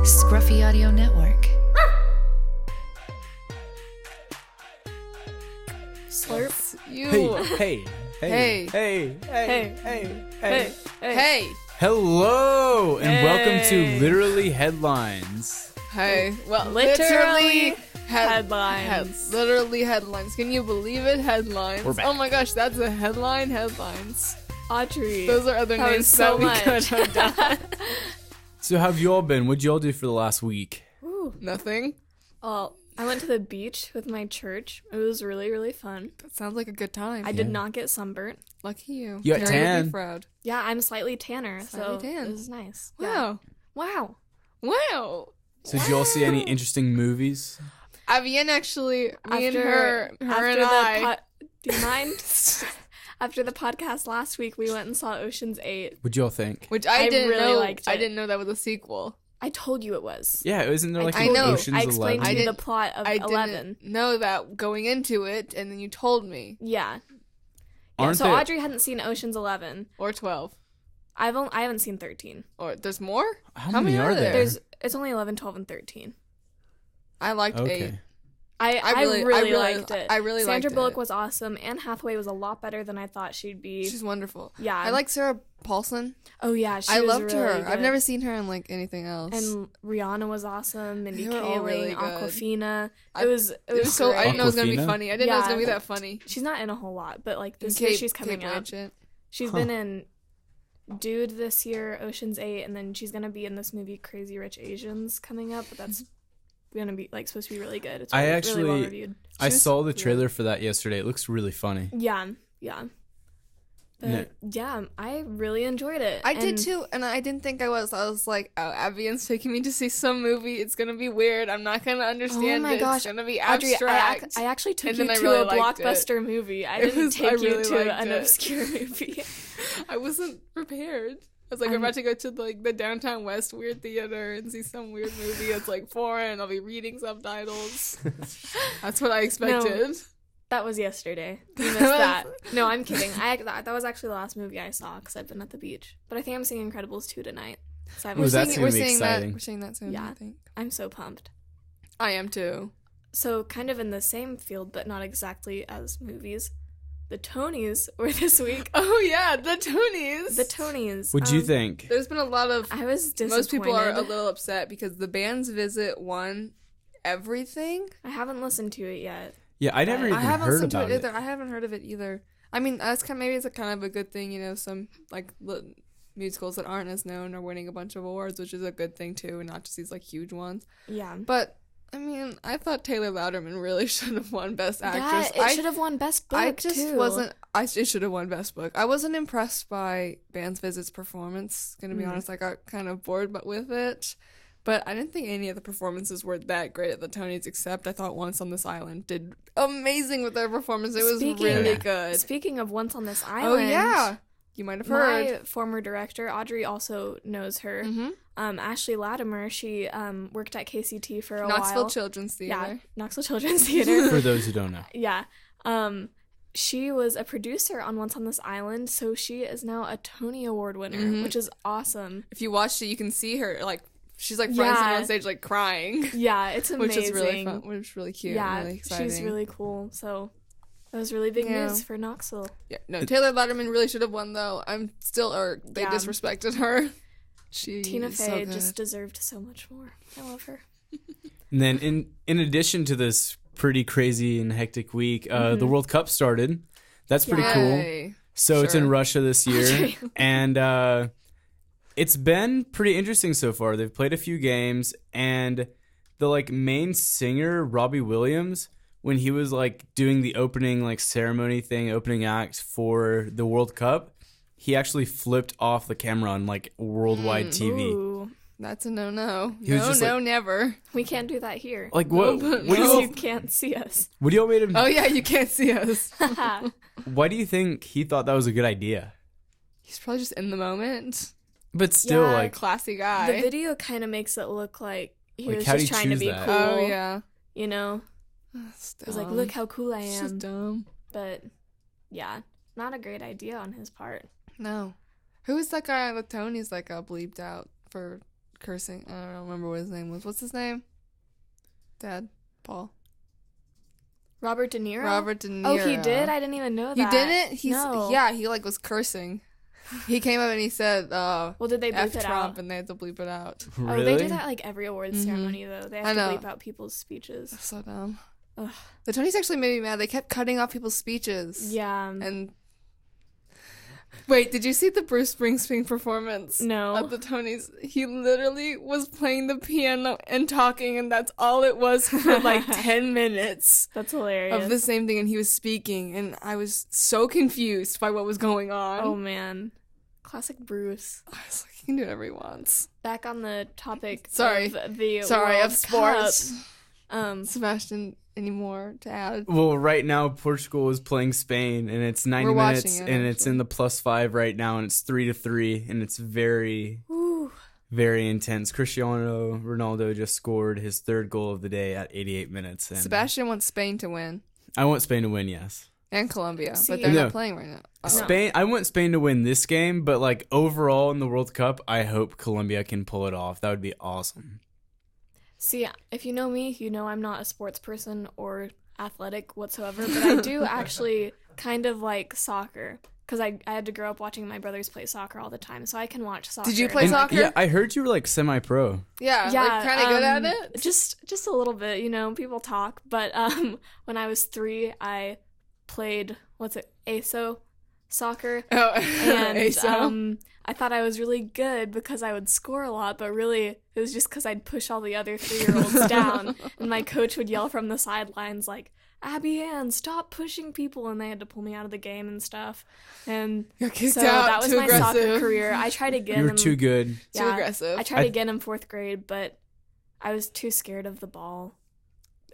Scruffy Audio Network. Slurp. Hey. Hello, and welcome to Literally Headlines. Hey. Well, Literally headlines. Literally headlines. Can you believe it? Headlines. We're back. Oh my gosh, that's a headline. Headlines. Audrey. Those are other That names was so that we much. could have done. So how have you all been? What'd you all do for the last week? Ooh. Nothing. Well, I went to the beach with my church. It was really, really fun. That sounds like a good time. I did not get sunburnt. Lucky you. You got You're tan. Be proud. Yeah, I'm slightly tanner, Slightly so tan. it was nice. Wow. Wow. Wow. So did you all see any interesting movies? Avian actually, me and her and after I. do you mind? After the podcast last week, we went and saw Ocean's 8. What'd you all think? Which I didn't really know. liked I it. didn't know that was a sequel. I told you it was. Yeah, isn't there like I an know. Ocean's I explained 11? to you the plot of I 11. didn't know that going into it, and then you told me. Yeah. Aren't So there- Audrey hadn't seen Ocean's 11. Or 12. I haven't seen 13. Or there's more? How many are there? It's only 11, 12, and 13. I liked 8. Okay. I really liked it. I really Sandra liked Bullock it. was awesome. Anne Hathaway was a lot better than I thought she'd be. She's wonderful. Yeah. I like Sarah Paulson. Oh yeah, she I was loved really her. good. I've never seen her in like anything else. And Rihanna was awesome. Mindy They were all Kaling, really good. Awkwafina. I- It was so I didn't know it was gonna be Awkwafina? funny. I didn't know it was Yeah. gonna be that funny. She's not in a whole lot, but like this And year she's coming Kate up. Blanchett. She's been in Dude this year, Ocean's 8, and then she's gonna be in this movie Crazy Rich Asians coming up. But that's gonna be like supposed to be really good. It's I really, actually- really well reviewed. I was- saw the trailer for that yesterday. It looks really funny. Yeah. But, No. yeah, I really enjoyed it. I did And too, and I didn't think I was. I was like, oh, Avian's taking me to see some movie. It's gonna be weird. I'm not gonna understand Oh my it. gosh, It's gonna be Audrey, abstract. I actually took And you then I to really a liked it. blockbuster movie. I It didn't was- take I you really to liked an it. obscure movie. I wasn't prepared. I was like, we're I'm- about to go to like the Downtown West Weird Theater and see some weird movie that's like foreign. I'll be reading subtitles. That's what I expected. That was yesterday. You missed that. No, I'm kidding. That was actually the last movie I saw because I've been at the beach. But I think I'm seeing Incredibles 2 tonight. So Ooh, that's we're gonna be seeing exciting. that. We're seeing that soon. Yeah. I think. I'm so pumped. I am too. So kind of in the same field, but not exactly as movies. The Tonys were this week. Oh yeah, the Tonys. The Tonys. What'd you think? There's been a lot of. I was disappointed. Most people are a little upset because the band's visit won everything. I haven't listened to it yet. Yeah, I never even I haven't heard listened to about it it. either. I haven't heard of it either. I mean, that's maybe it's a kind of a good thing, you know. Some like musicals that aren't as known are winning a bunch of awards, which is a good thing too, and not just these like huge ones. Yeah. But I mean, I thought Taylor Louderman really should have won Best Actress. Yeah, it should have won Best Book, I just too. wasn't. It should have won Best Book. I wasn't impressed by Band's Visit's performance. Gonna be honest, I got kind of bored with it. But I didn't think any of the performances were that great at the Tonys, except I thought Once on This Island did amazing with their performance. It was really good. Speaking of Once on This Island. Oh yeah, you might have heard. My former director, Audrey, also knows her. Mm-hmm. Ashley Latimer, she worked at KCT for a Knoxville while. Children's Theater. Yeah, Knoxville Children's Theater. For those who don't know. Yeah. She was a producer on Once on This Island, so she is now a Tony Award winner, which is awesome. If you watched it, you can see her like she's like front and center on stage, like crying, Yeah, it's amazing. which is really fun, which is really cute. Yeah, and really exciting. she's really cool. So that was really big Yeah. news for Knoxville. Yeah, no, Taylor Louderman really should have won though. I'm still, they Yeah. disrespected her. She Tina is so Fey good. just deserved so much more. I love her. And then in addition to this pretty crazy and hectic week, the World Cup started. That's pretty cool. Yay. So it's in Sure. Russia this year, and it's been pretty interesting so far. They've played a few games, and the like main singer Robbie Williams, when he was like doing the opening like ceremony thing, opening act for the World Cup, he actually flipped off the camera on like worldwide TV. Ooh, That's a no. He was No, just no, like- never. we can't do that here. Like what? No, What do Because you you can't see us. what do you want me to? Oh yeah, you can't see us. Why do you think he thought that was a good idea? He's probably just in the moment. But still, Yeah, like Classy guy. The video kind of makes it look like he Like, was how'd just he trying to choose be that? cool. Oh yeah. You know? That's He was like, dumb. look how cool I It's just am. dumb. But yeah, not a great idea on his part. No. Who is that guy on the Tonys that got bleeped out for cursing. I don't remember what his name was. What's his name? Dad? Paul? Robert De Niro? Robert De Niro. Oh, he did? I didn't even know that. He didn't? No. Yeah, he like was cursing. He came up and he said, well, did they bleep F it Trump, out? and they had to bleep it out. Really? Oh, they do that like every awards ceremony, though. They have to know. bleep out people's speeches. So dumb. Ugh. The Tonys actually made me mad. They kept cutting off people's speeches. Yeah. And wait, did you see the Bruce Springsteen performance? No. At the Tonys. He literally was playing the piano and talking, and that's all it was for like 10 minutes That's hilarious. of the same thing, and he was speaking, and I was so confused by what was going on. Oh, man. Classic Bruce. I was like, he can do whatever he wants. Back on the topic Sorry. of the Sorry, World of sports. Cup. Sebastian, any more to add? Well, right now Portugal is playing Spain, and it's 90 We're watching minutes, it, and it's actually. in the +5 right now, and it's 3-3, and it's very, Ooh. very intense. Cristiano Ronaldo just scored his 3rd goal of the day at 88 minutes. And Sebastian wants Spain to win. I want Spain to win, yes. And Colombia, See- but they're No. not playing right now. Oh. Spain. I want Spain to win this game, but like overall in the World Cup, I hope Colombia can pull it off. That would be awesome. See, if you know me, you know I'm not a sports person or athletic whatsoever, but I do actually kind of like soccer. Because I had to grow up watching my brothers play soccer all the time, so I can watch soccer. Did you play And, soccer? yeah, I heard you were like semi-pro. Yeah, like kind of good at it? Just a little bit, people talk. But when I was 3, I played, ASO soccer. Oh, And ASO. I thought I was really good because I would score a lot, but really it was just because I'd push all the other 3-year-olds down. And my coach would yell from the sidelines like, Abby Ann, stop pushing people, and they had to pull me out of the game and stuff. And Got kicked so out, that was too my soccer aggressive. career. I tried again. You were in- too good. Too aggressive. I tried again in 4th grade, but I was too scared of the ball.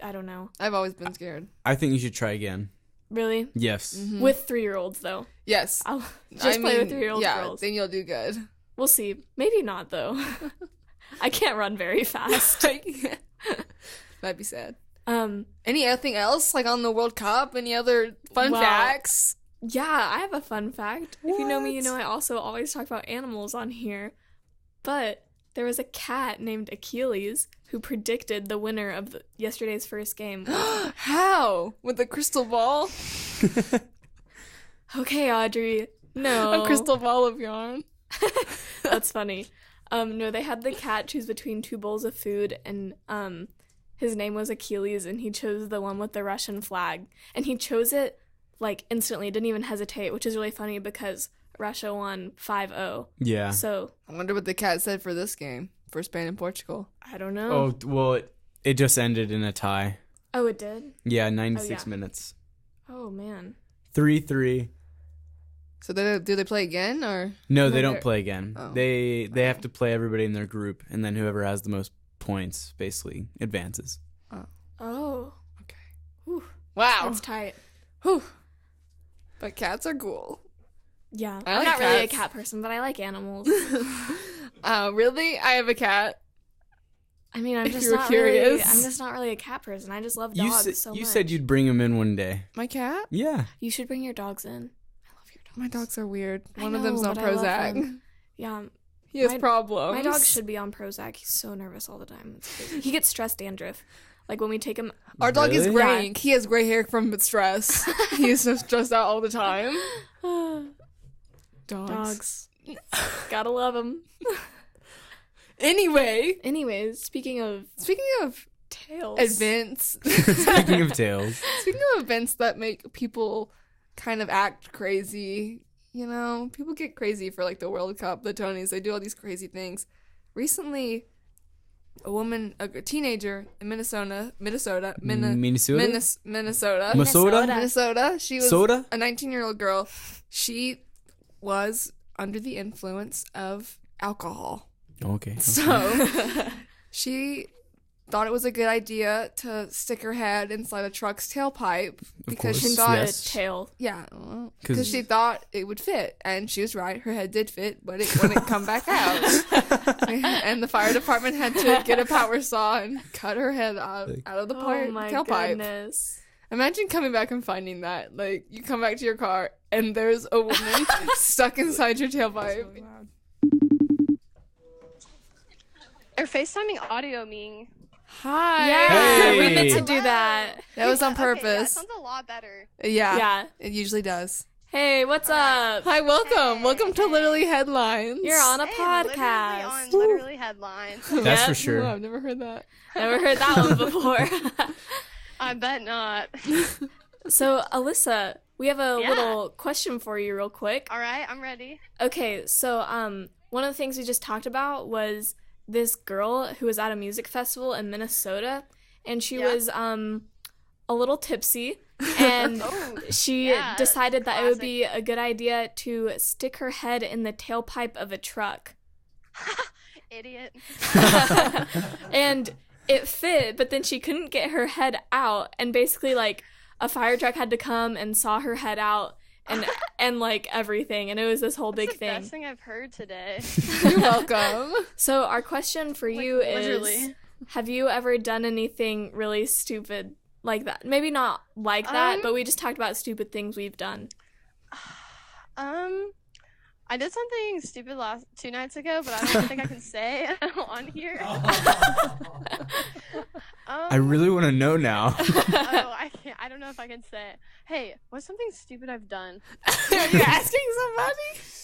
I don't know. I've always been scared. I think you should try again. Really? Yes. Mm-hmm. With 3-year-olds, though. Yes. I'll just play with 3-year-old yeah, girls. then you'll do good. We'll see. Maybe not, though. I can't run very fast. That'd be sad. Um, Anything else, like on the World Cup? Any other fun Well, facts? yeah, I have a fun fact. If you know me, you know I also always talk about animals on here. But there was a cat named Achilles who predicted the winner of yesterday's first game. How? With the crystal ball? Okay, Audrey. No. A crystal ball of yarn? That's funny. No, they had the cat choose between 2 bowls of food, and his name was Achilles, and he chose the one with the Russian flag. And he chose it, like, instantly, didn't even hesitate, which is really funny because Russia won 5-0. Yeah. So, I wonder what the cat said for this game, for Spain and Portugal. I don't know. Oh, well, it just ended in a tie. Oh, it did? Yeah, 96 yeah. minutes. Oh, man. 3-3. So do they play again, or? No, they No, don't they're- play again. Oh. They have to play everybody in their group, and then whoever has the most points basically advances. Oh. Okay. Whew. Wow. That's tight. Whew. But cats are cool. Yeah. I I'm like not really a cats. cat person, but I like animals. Really? I have a cat. I mean, I'm If just you were not really. curious. I'm just not really a cat person. I just love You, dogs so much. you said you'd bring him in one day. My cat? Yeah. You should bring your dogs in. I love your dogs. My dogs are weird. I One of know, them's on but I love Prozac. them. Yeah, He has My- problems. my dog should be on Prozac. He's so nervous all the time. It's crazy. He gets stress dandruff. Like when we take him. Our dog is Really? graying. He has gray hair from stress. He is so stressed out all the time. Dogs. Gotta love them. Anyway, Anyways, speaking of tails. events. Speaking of tails. Speaking of events that make people kind of act crazy, people get crazy for like the World Cup, the Tonys. They do all these crazy things. Recently, a teenager in Minnesota. Minnesota? She was Soda? a 19-year-old girl. She was under the influence of alcohol. Okay. So she thought it was a good idea to stick her head inside a truck's tailpipe because she course, thought yes. Tail. yeah, 'Cause- because she thought it would fit, and she was right. Her head did fit, but it wouldn't come back out. And the fire department had to get a power saw and cut her head out of the Oh my tailpipe. goodness. Imagine coming back and finding that. Like, you come back to your car, and there's a woman stuck inside your tailpipe. They're FaceTiming audio meing. Hi. Yeah, Hey. we meant to do that. That was on Okay, yeah, it purpose. sounds a lot better. Yeah. It usually does. Hey, what's up? Hi, welcome. Welcome to Literally Headlines. You're on a Hey, podcast. Literally headlines. That's Yep. for sure. Oh, I've never heard that. Never heard that one before. I bet not. So, Alyssa, we have a Yeah. little question for you real quick. All right, I'm ready. Okay, so one of the things we just talked about was this girl who was at a music festival in Minnesota, and she Yeah. was a little tipsy, and Oh, she yeah, decided that it would classic. be a good idea to stick her head in the tailpipe of a truck. idiot. And it fit, but then she couldn't get her head out, and basically like a fire truck had to come and saw her head out and like everything, and it was this whole That's big the thing. best thing I've heard today. You're welcome. So our question for Like, you is, literally. have you ever done anything really stupid like that? Maybe not like that, but we just talked about stupid things we've done. I did something stupid 2 nights ago, but I don't think I can say on here. I really want to know now. I can't. I don't know if I can say it. Hey, what's something stupid I've done? Are you asking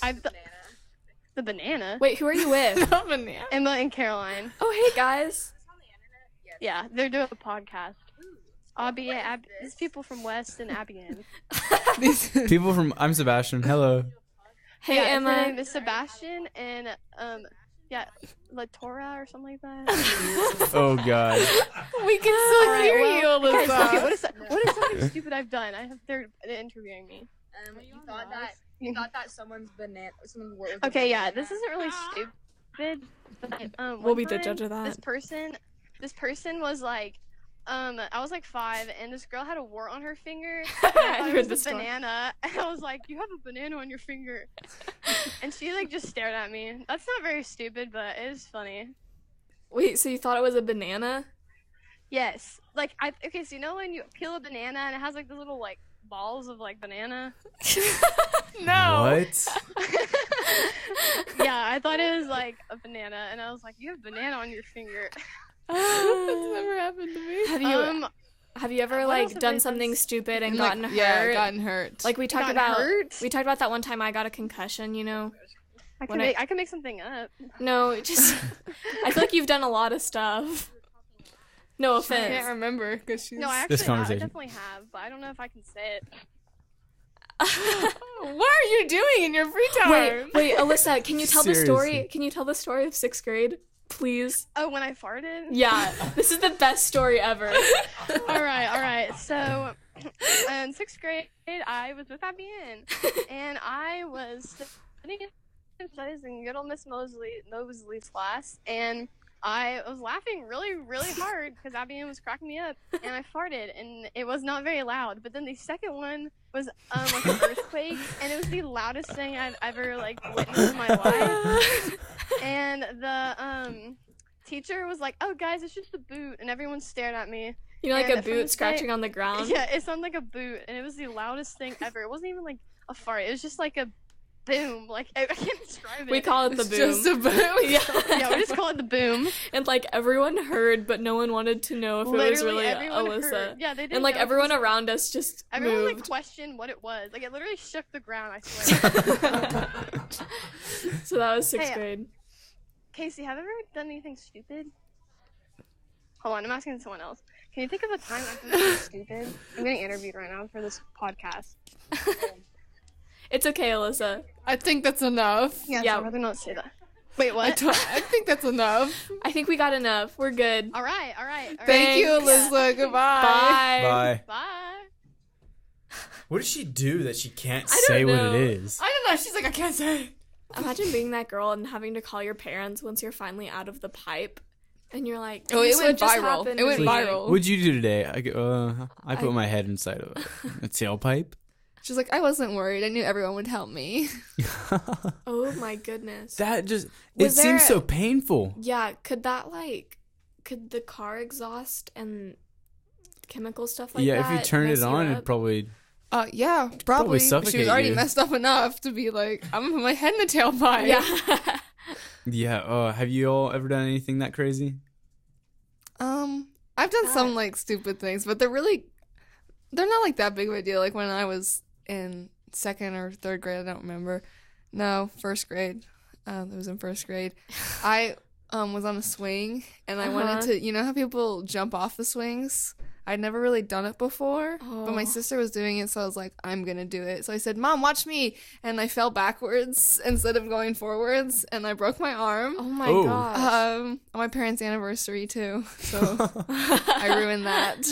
somebody? The banana. Wait, who are you with? Banana. Emma and Caroline. Oh, hey guys. Yeah, they're doing a podcast. These people from West and Abby. People from I'm Sebastian. Hello. Hey Yeah, Emma. Her name is Sebastian and Latora or something like that. Oh God. We can still Alright, hear well, you, okay, Alyssa. okay, what is something stupid I've done? They're interviewing me. You thought that someone's word was Okay, yeah, this isn't really stupid. But, We'll one be the time, judge of that. This person was like, I was like 5, and this girl had a wart on her finger. And I thought I it heard was this a story. banana, and I was like, "You have a banana on your finger," and she like just stared at me. That's not very stupid, but it is funny. Wait, so you thought it was a banana? Yes, so you know when you peel a banana and it has like the little like balls of like banana. No. What? Yeah, I thought it was like a banana, and I was like, "You have banana on your finger." That's never happened to me. Have you ever what else like have done I something done stupid and Like, gotten hurt? Yeah, gotten hurt. Like we talked Gotten about. hurt? We talked about that one time I got a concussion. You know. I When can make something up. No, just I feel like you've done a lot of stuff. No I offense. can't remember because she's. No, I This actually I conversation. definitely have, but I don't know if I can say it. What are you doing in your free time? Wait, Alyssa, can you tell the story? Seriously. Can you tell the story of 6th grade, please? Oh, when I farted? Yeah, this is the best story ever. All right. So, in 6th grade, I was with Abby and I was studying in good old Miss Mosley's class, and I was laughing really, really hard because Abby was cracking me up, and I farted, and it was not very loud. But then the second one was like an earthquake, and it was the loudest thing I've ever like witnessed in my life. And the teacher was like, "Oh, guys, it's just a boot," and everyone stared at me. You know, like And a from boot this scratching day- on the ground. Yeah, it sounded like a boot, and it was the loudest thing ever. It wasn't even like a fart. It was just like a boom. Like I can't describe it. We call it the It's boom. just a boom. Yeah, we just call it the boom. And like everyone heard, but no one wanted to know if it was Literally really everyone Alyssa. heard. Yeah, they didn't. And like know if it everyone was- around us just Everyone like moved. questioned what it was. Like it literally shook the ground. I swear. So that was 6th Hey, grade. Casey, have you ever done anything stupid? Hold on, I'm asking someone else. Can you think of a time I've done something stupid? I'm getting interviewed right now for this podcast. It's okay, Alyssa. I think that's enough. Yeah, Yeah. I'd rather not say that. Wait, I what? think that's enough. I think we got enough. We're good. All right. Thank you, Thanks. Alyssa. Goodbye. Bye. Bye. Bye. What does she do that she can't I don't say what know. it is? I don't know. She's like, I can't say. Imagine being that girl and having to call your parents once you're finally out of the pipe, and you're like, Oh, it "So went just viral. happened It to went me." viral. What'd you do today? I put my head inside of a tailpipe. She's like, I wasn't worried. I knew everyone would help me. Oh my goodness. That just Was it seems there- so painful. Yeah, could the car exhaust and chemical stuff like Yeah, that if you turn mess it you on, up? it probably Yeah, probably. She suffocate was already you. messed up enough to be like, I'm gonna put my head in the tailpipe. Yeah. Yeah. Have you all ever done anything that crazy? I've done some like stupid things, but they're not like that big of a deal. Like when I was in 2nd or 3rd grade, I don't remember. No, 1st grade. It was in 1st grade. I was on a swing, and I wanted to, you know how people jump off the swings? I'd never really done it before, but my sister was doing it, so I was like, I'm gonna do it. So I said, Mom, watch me, and I fell backwards instead of going forwards, and I broke my arm. Oh my Oh. gosh. On my parents' anniversary, too, so I ruined that.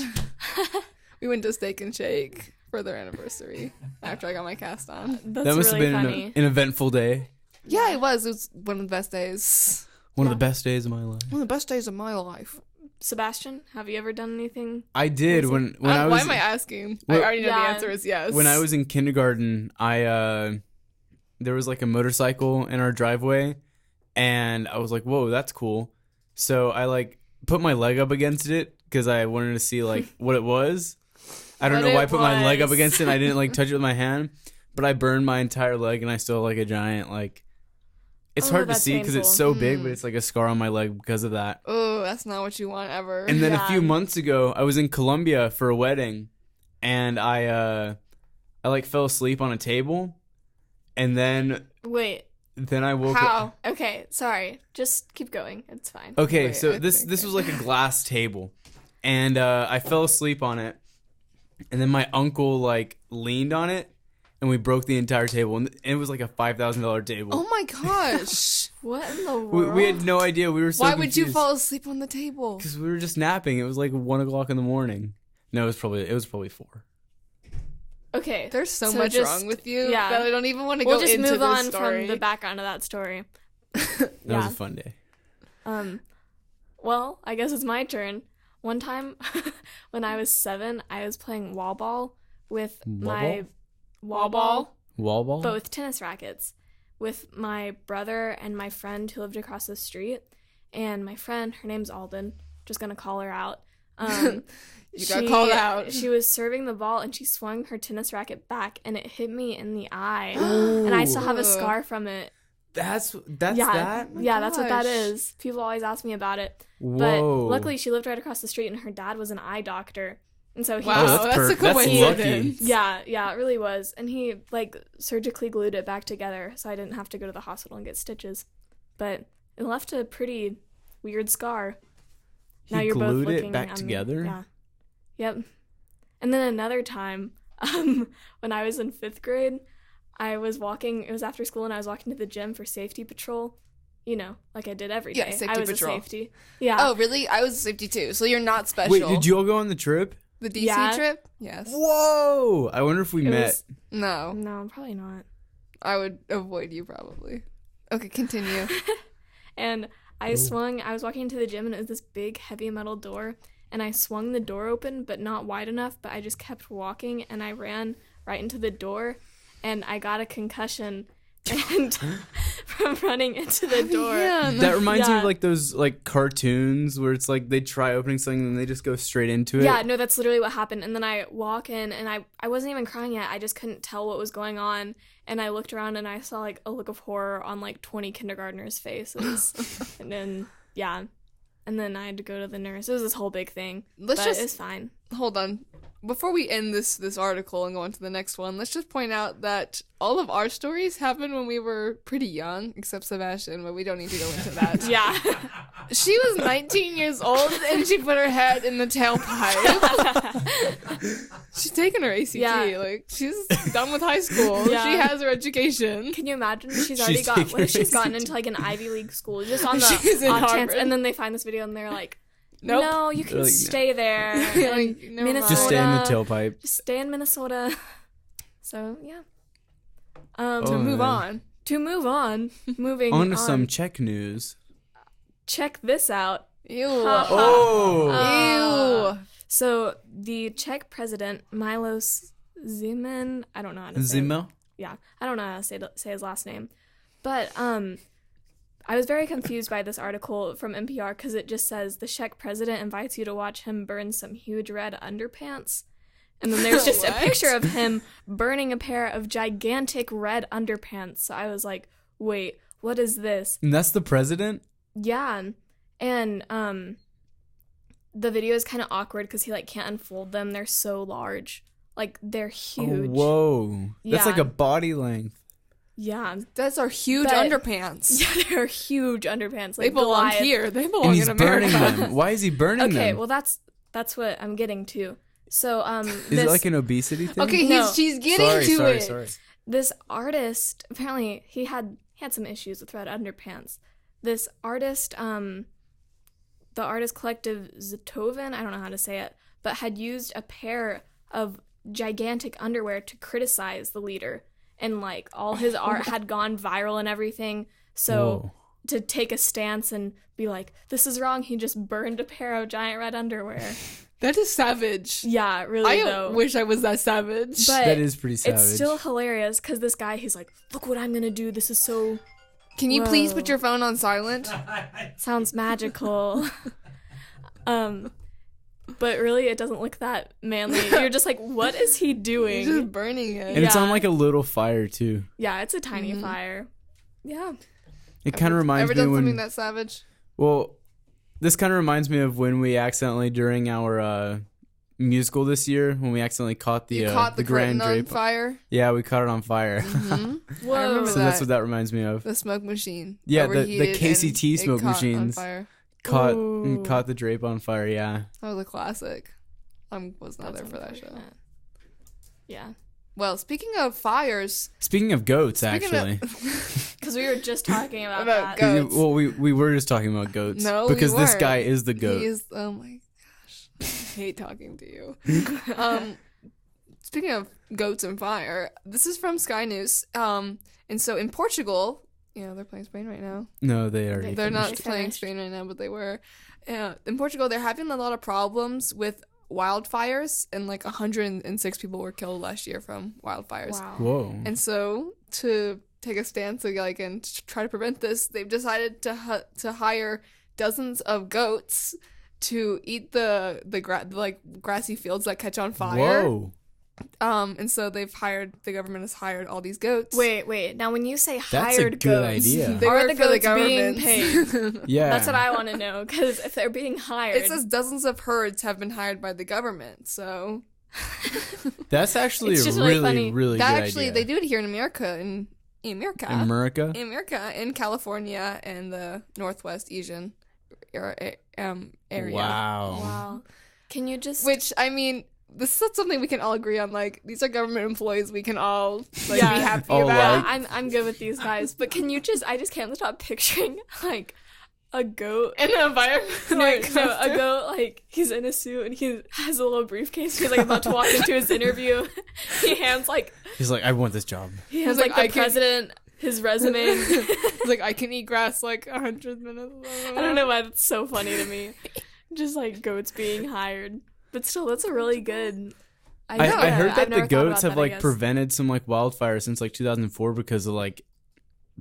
We went to Steak and Shake for their anniversary after I got my cast on. That's That must really have been funny. an eventful day. Yeah, it was. It was one of the best days. One of the best days of my life. One of the best days of my life. Sebastian, have you ever done anything? I did when I was. Why am I asking? I Well- already know Yeah. the answer is yes. When I was in kindergarten, there was like a motorcycle in our driveway, and I was like, "Whoa, that's cool." So I like put my leg up against it because I wanted to see like what it was. I don't What know why I it put my leg up was. against it. I didn't like touch it with my hand, but I burned my entire leg, and I still have like a giant like. It's Oh, hard to that's see because it's painful. so big, but it's like a scar on my leg because of that. Oh, that's not what you want ever. And then a Yeah. few months ago, I was in Colombia for a wedding, and I like fell asleep on a table, and then Wait. I woke up. How? Okay, sorry. Just keep going. It's fine. Okay, Wait, so I this think this was like a glass table, and I fell asleep on it, and then my uncle like leaned on it, and we broke the entire table, and it was like a $5,000 table. Oh my gosh. What in the we, world? we had no idea. We were so Why would you confused. fall asleep on the table? Because we were just napping. It was like 1:00 in the morning. No, it was probably 4. Okay. There's so So much just- wrong with you yeah. that I don't even want to We'll go just into move this on story. from the background of that story. That Yeah. was a fun day. Well, I guess it's my turn. One time when I was 7, I was playing wall ball with my wall ball, Wall ball? but with tennis rackets, with my brother and my friend who lived across the street. And my friend, her name's Alden, just gonna call her out. You got called out. She was serving the ball and she swung her tennis racket back and it hit me in the eye. And I still have a Ooh. scar from it. That's yeah, that? yeah, that's what that gosh. is. People always ask me about it. Whoa. But luckily, she lived right across the street, and her dad was an eye doctor, and so he. Wow, Oh, that's a that's coincidence. lucky. Yeah, it really was, and he like surgically glued it back together, so I didn't have to go to the hospital and get stitches. But it left a pretty weird scar. He now you're both glued looking it back at together? Me. Yeah. Yep. And then another time, when I was in 5th grade, I was walking. It was after school, and I was walking to the gym for safety patrol. You know, like I did every day. Yeah, safety I was patrol. a safety. Yeah. Oh, really? I was a safety too, so you're not special. Wait, did you all go on the trip? The DC Yeah. trip? Yes. Whoa! I wonder if we It met. was- No, No, probably not. I would avoid you probably. Okay, continue. And I was walking into the gym, and it was this big, heavy metal door. And I swung the door open, but not wide enough. But I just kept walking, and I ran right into the door, and I got a concussion, and from running into the door. Man. That reminds me of Yeah. like those like cartoons where it's like they try opening something and they just go straight into it. Yeah, no, that's literally what happened. And then I walk in, and I wasn't even crying yet. I just couldn't tell what was going on. And I looked around, and I saw like a look of horror on like 20 kindergartners' faces. And then, yeah. And then I had to go to the nurse. It was this whole big thing. Let's but just- it's fine. Hold on. Before we end this article and go on to the next one, let's just point out that all of our stories happened when we were pretty young, except Sebastian, but we don't need to go into that. Yeah. She was 19 years old and she put her head in the tailpipe. She's taken her ACT. Yeah. Like, she's done with high school. Yeah. She has her education. Can you imagine? She's already She's got. taking What if she's her gotten ACT? into like an Ivy League school just on the She's in off chance, Harvard. and then they find this video and they're like, Nope. "No, you can They're like, stay there. Like, in never mind. Minnesota. Just stay in the tailpipe. Just stay in Minnesota." So yeah. To Oh, move man. on. To move on, moving On to some Czech news. Check this out. Ew. Oh! Ew. So the Czech president Milos Zeman, I don't know how to say. Zimmer? Yeah, I don't know how to say his last name, but I was very confused by this article from NPR because it just says the Czech president invites you to watch him burn some huge red underpants. And then there's just a What? picture of him burning a pair of gigantic red underpants. So I was like, wait, what is this? And that's the president? Yeah. And the video is kind of awkward because he like can't unfold them. They're so large. Like they're huge. Oh, whoa. That's like Yeah. a body length. Yeah. That's our huge But- underpants. Yeah, they're huge underpants. Like They belong Goliath. here. They belong And he's in America. burning them. Why is he burning them? Okay, well that's what I'm getting to. So Is it like an obesity thing? Okay, No. she's getting to it. Sorry. This artist, apparently he had some issues with red underpants. This artist, the artist collective Zetoven, I don't know how to say it, but had used a pair of gigantic underwear to criticize the leader. And like all his art had gone viral and everything. So Whoa. to take a stance and be like, this is wrong, he just burned a pair of giant red underwear. That is savage. Yeah, really I though. wish I was that savage. But That is pretty savage. it's still hilarious because this guy, he's like, look what I'm gonna do. This is so Can you please Whoa. put your phone on silent? sounds magical. But really, it doesn't look that manly. You're just like, what is he You're doing? just burning it. And it's on Yeah. like a little fire too. Yeah, it's a tiny fire. Yeah. It kind of reminds Ever me done when. something that savage? Well, this kind of reminds me of when we accidentally during our musical this year when we accidentally caught the You caught the grand curtain on drape. fire. Yeah, we caught it on fire. Whoa. I remember So that. that's what that reminds me of. The smoke machine. Yeah, the overheated KCT and it smoke caught on machines. fire. Ooh. Caught the drape on fire. Yeah. That was a classic. I was not That's there for that show. unfortunate. Yeah. Well, speaking of fires, Speaking of goats, Speaking of- actually. Because we were just talking about About that. goats. Well, we were just talking about goats. No, we because this weren't. guy is the goat. he is. Oh my gosh, I hate talking to you. Speaking of goats and fire, this is from Sky News. And so in Portugal, they're playing Spain right now. No, they already. They're not finished. playing Spain right now, but they were. In Portugal, they're having a lot of problems with wildfires, and like 106 people were killed last year from wildfires. Wow. Whoa. And so to take a stance and try to prevent this, they've decided to hire dozens of goats to eat the grassy fields that catch on fire. Whoa. And so the government has hired all these goats. Wait. Now, when you say That's a hired good goats, idea. They are work the for the goats being government. paid? Yeah. That's what I want to know. Because if they're being hired, It says dozens of herds have been hired by the government. So That's actually It's a just really really, funny. really that good actually idea. they do it here in America. In America? in California and the Northwest Asian area. Wow. wow. Can you just Which, I mean, this is something we can all agree on. Like, these are government employees. We can all be Yeah. happy Oh, about. like- I'm good with these guys, but can you just I just can't stop picturing like a goat. In the environment. No, a goat, like, he's in a suit and he has a little briefcase. He's, like, about to walk into his interview. He hands, like, He's like, I want this job. he hands, like, like, the I can- president his resume. It's like, I can eat grass like 100 minutes. I don't know why that's so funny to me. Just, like, goats being hired. But still, that's a really good idea. I heard I've that the never thought goats about have that, I like guess. prevented some like wildfires since like 2004 because of like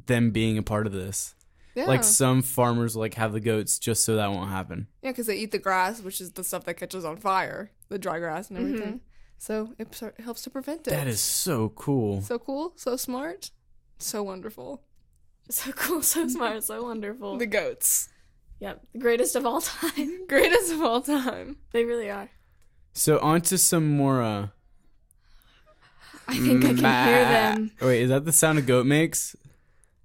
them being a part of this. Yeah. Like some farmers like have the goats just so that won't happen. Yeah, because they eat the grass, which is the stuff that catches on fire, the dry grass and Mm-hmm. everything. So it helps to prevent it. That is so cool. so cool, so smart, so wonderful. So cool, so smart, so wonderful. The goats, Yep, the greatest of all time. greatest of all time. They really are. So on to some more I think I can hear them. Wait, is that the sound a goat makes?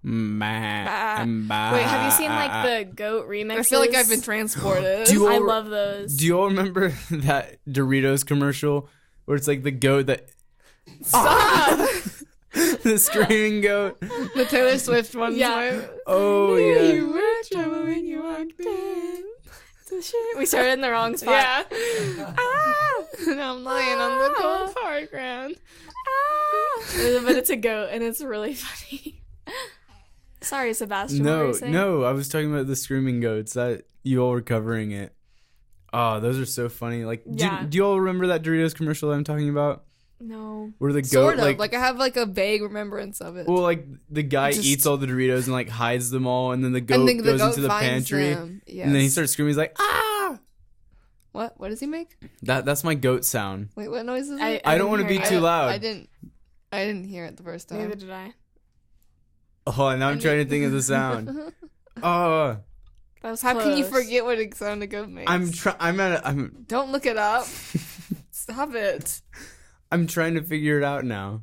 Wait, Wait, have you seen like the goat remixes? I feel like I've been transported. Do you I all- love those. Do you all remember that Doritos commercial where it's like the goat that Stop! the screaming goat? The Taylor Swift one. Yeah. Oh yeah. You were trouble when you walked in. We started in the wrong spot. Yeah. And I'm lying on the cold hard ground. But it's a goat and it's really funny. Sorry, Sebastian. what were No, you saying? no, I was talking about the screaming goats. That you all were covering it. Oh, those are so funny. Like, Yeah. do you all remember that Doritos commercial that I'm talking about? No. Where the goat Sort of. Like, I have like a vague remembrance of it. well, like the guy Just- eats all the Doritos and like hides them all, and then the goat and then goes goat into the finds pantry, them. Yes. and then he starts screaming. He's like, ah! What? What does he make? That's my goat sound. Wait, what noise is I- it? I, didn't don't want to hear be it. too loud. I didn't hear it the first time. Neither did I. Oh, now I'm trying to think of the sound. Oh, That was How can you close. forget what a sound a goat makes? I'm Don't look it up. Stop it. I'm trying to figure it out now.